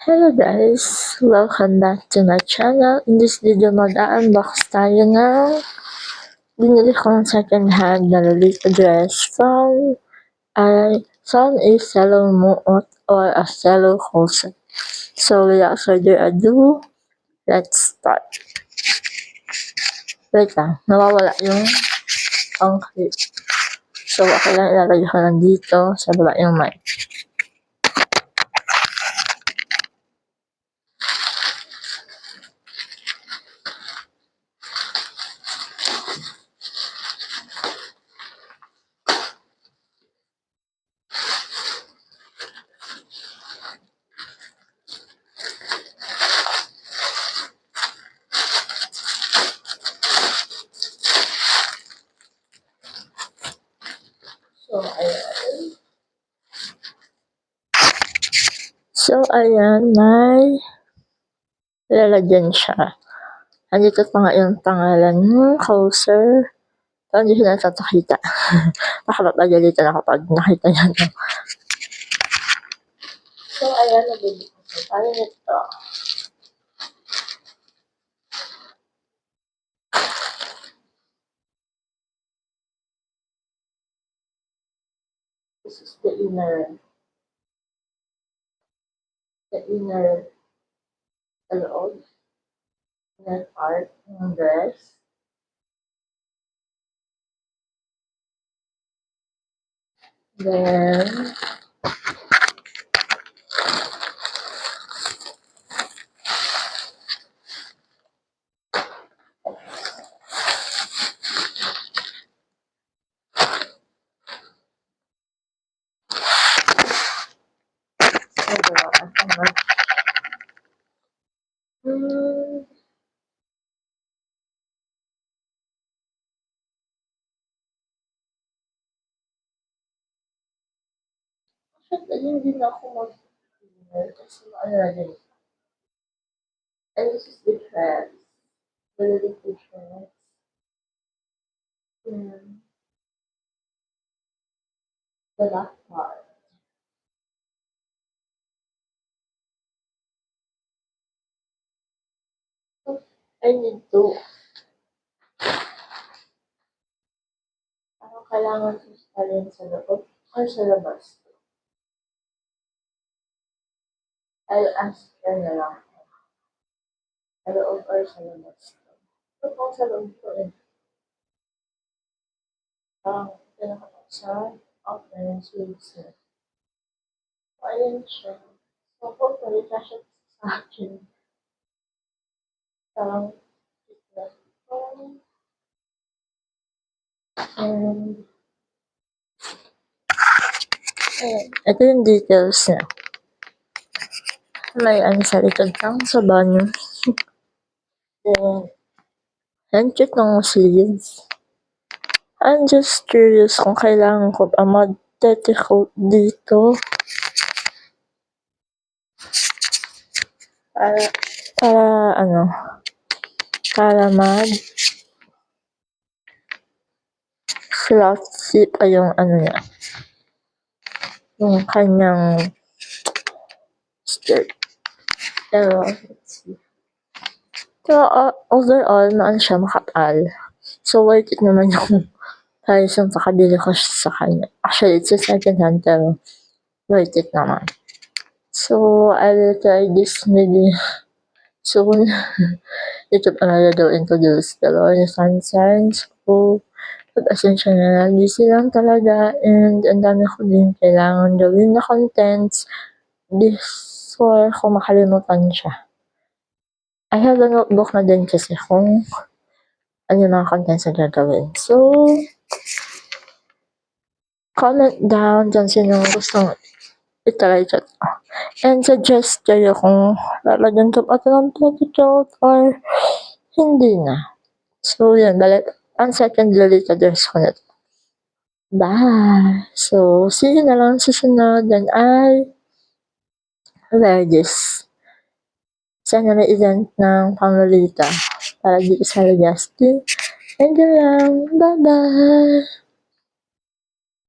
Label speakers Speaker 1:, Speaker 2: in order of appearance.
Speaker 1: Hello guys! Welcome back to my channel. In this video, mag-unbox tayo ng binili kong second hand na Lolita dress from a seller moot or a seller wholesale. So without further ado, let's start. Wait lang, nawawala yung pang-clip. So okay lang, ilalagay ko lang dito sa baba yung mic. So, ayan, may lalagyan siya. Andito pa nga yung pangalan ng closer. So, hindi siya natatakita. Baka mapagalitan ako pag nakita niya ito. So, ayan, nabili ko. Paano nito? This is the inner loob. Inner part ng dress. Then, hindi na ako mag-inner kasi ano na din. And this is the dress. The little dress. And the last part. I need to. Ano kailangan istalin sa loob or sa labas? I'll ask her na lang. Sa loob or sa labas? Ito po sa loob ko eh. Pinakapag sa open sleeves na. Ayan siya. So, hopefully, kasya sa akin. And, ito yung details na. May ano sa likod lang sa banyo. Then, ang cute ng sleeves. I'm just curious kung kailangan ko pa mag-tetikoat dito. Para fluffy pa yung ano niya. Yung kanyang skirt. Pero, let's see. So, overall, naan siya makapal. So, worth it naman yung price yung pakabili ko sa kanya. Actually, it's a second hand, pero worth it naman. So, I will try this maybe soon. Ito pa na daw introduce the Lord Sunshine. So, pag-asensya na lang, busy lang talaga. And ang dami ko din kailangan gawin na contents before ko makalimutan siya. I have a notebook na din kasi kung ano yung mga contents na gagawin. So, comment down dyan sino gustong itry ito. And suggest kayo kung lalagyan ko pa ito ng petticoat or hindi na. So, yun. Ang second Lolita dress ko na ito. Bye! So, see you na lang sa sunod. Then I wear this. Sana may event ng pang Lolita para dito sa Legaspi. And yun lang. Bye-bye!